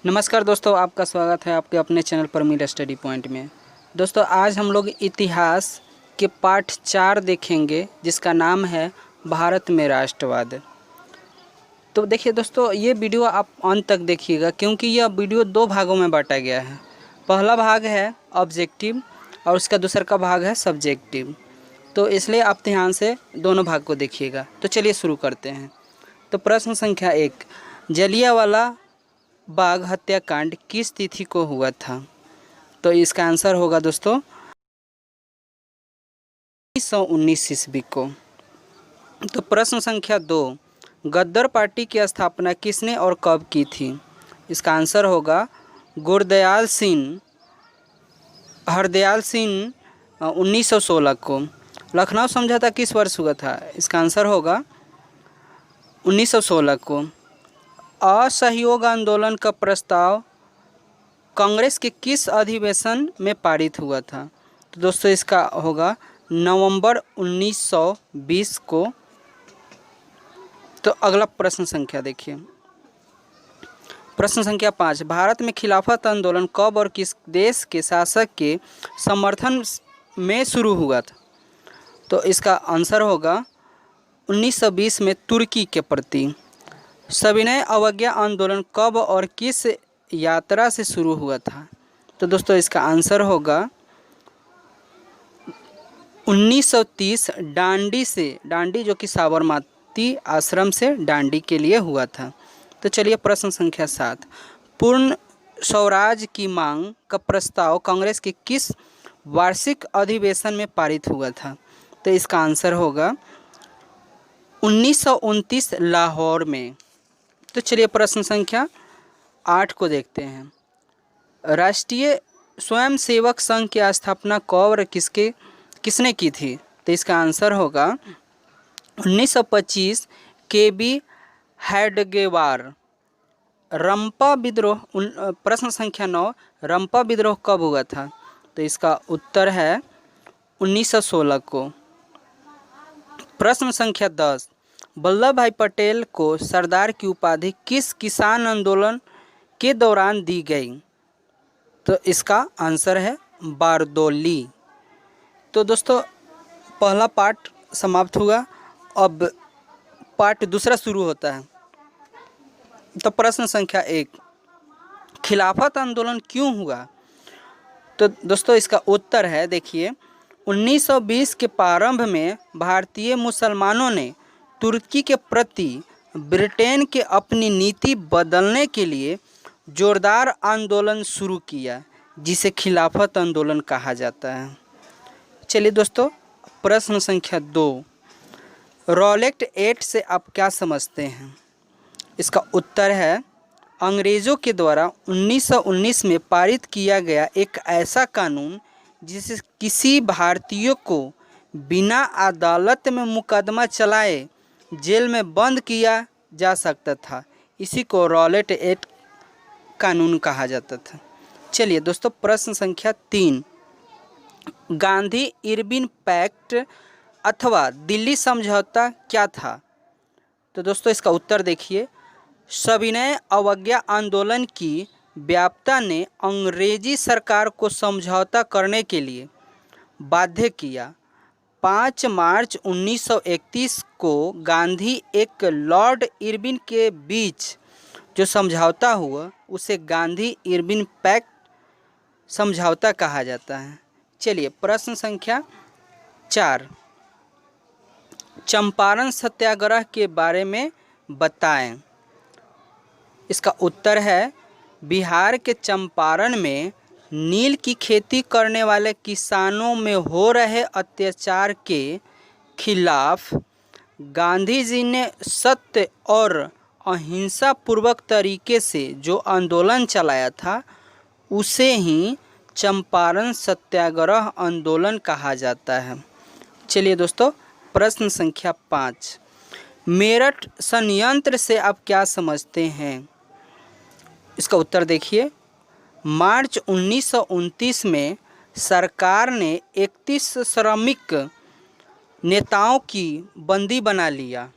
नमस्कार दोस्तों, आपका स्वागत है आपके अपने चैनल पर मीर स्टडी पॉइंट में। दोस्तों आज हम लोग इतिहास के पाठ 4 देखेंगे जिसका नाम है भारत में राष्ट्रवाद। तो देखिए दोस्तों, ये वीडियो आप अंत तक देखिएगा क्योंकि यह वीडियो 2 भागों में बांटा गया है। पहला भाग है ऑब्जेक्टिव और उसका दूसरा भाग है सब्जेक्टिव, तो इसलिए आप ध्यान से दोनों भाग को देखिएगा। तो चलिए शुरू करते हैं। तो प्रश्न संख्या 1, जलियांवाला बाग हत्याकांड किस तिथि को हुआ था? तो इसका आंसर होगा दोस्तों 1919 ईस्वी को। तो प्रश्न संख्या 2, गद्दर पार्टी की स्थापना किसने और कब की थी? इसका आंसर होगा गुरदयाल सिंह हरदयाल सिंह 1916 को। लखनऊ समझौता किस वर्ष हुआ था? इसका आंसर होगा 1916 को। असहयोग आंदोलन का प्रस्ताव कांग्रेस के किस अधिवेशन में पारित हुआ था? तो दोस्तों इसका होगा नवंबर 1920 को। तो अगला प्रश्न संख्या देखिए, प्रश्न संख्या 5, भारत में खिलाफत आंदोलन कब और किस देश के शासक के समर्थन में शुरू हुआ था? तो इसका आंसर होगा 1920 में तुर्की के प्रति। सविनय अवज्ञा आंदोलन कब और किस यात्रा से शुरू हुआ था? तो दोस्तों इसका आंसर होगा 1930 डांडी से। डांडी जो कि साबरमती आश्रम से डांडी के लिए हुआ था। तो चलिए प्रश्न संख्या 7, पूर्ण स्वराज की मांग का प्रस्ताव कांग्रेस के किस वार्षिक अधिवेशन में पारित हुआ था? तो इसका आंसर होगा 1929 लाहौर में। तो चलिए प्रश्न संख्या 8 को देखते हैं। राष्ट्रीय स्वयंसेवक संघ की स्थापना कब और किसने की थी? तो इसका आंसर होगा 1925 केबी हैडगेवार। रंपा विद्रोह प्रश्न संख्या 9, रंपा विद्रोह कब हुआ था? तो इसका उत्तर है 1916 को। प्रश्न संख्या 10, वल्लभ भाई पटेल को सरदार की उपाधि किस किसान आंदोलन के दौरान दी गई? तो इसका आंसर है बारदौली। तो दोस्तों पहला पार्ट समाप्त हुआ, अब पार्ट दूसरा शुरू होता है। तो प्रश्न संख्या 1, खिलाफत आंदोलन क्यों हुआ? तो दोस्तों इसका उत्तर है, देखिए 1920 के प्रारंभ में भारतीय मुसलमानों ने तुर्की के प्रति ब्रिटेन के अपनी नीति बदलने के लिए जोरदार आंदोलन शुरू किया जिसे खिलाफत आंदोलन कहा जाता है। चलिए दोस्तों प्रश्न संख्या 2, रॉलेट एक्ट से आप क्या समझते हैं? इसका उत्तर है अंग्रेज़ों के द्वारा 1919 में पारित किया गया एक ऐसा कानून जिससे किसी भारतीय को बिना अदालत में मुकदमा चलाए जेल में बंद किया जा सकता था। इसी को रॉलेट एक्ट कानून कहा जाता था। चलिए दोस्तों प्रश्न संख्या 3, गांधी इरविन पैक्ट अथवा दिल्ली समझौता क्या था? तो दोस्तों इसका उत्तर देखिए, सविनय अवज्ञा आंदोलन की व्याप्तता ने अंग्रेजी सरकार को समझौता करने के लिए बाध्य किया। 5 मार्च 1931 को गांधी एक लॉर्ड इरविन के बीच जो समझौता हुआ उसे गांधी इरविन पैक्ट समझौता कहा जाता है। चलिए प्रश्न संख्या 4, चंपारण सत्याग्रह के बारे में बताएं। इसका उत्तर है बिहार के चंपारण में नील की खेती करने वाले किसानों में हो रहे अत्याचार के खिलाफ गांधी जी ने सत्य और अहिंसा पूर्वक तरीके से जो आंदोलन चलाया था उसे ही चंपारण सत्याग्रह आंदोलन कहा जाता है। चलिए दोस्तों प्रश्न संख्या 5, मेरठ संयंत्र से आप क्या समझते हैं? इसका उत्तर देखिए, मार्च 1929 में सरकार ने 31 श्रमिक नेताओं की बंदी बना लिया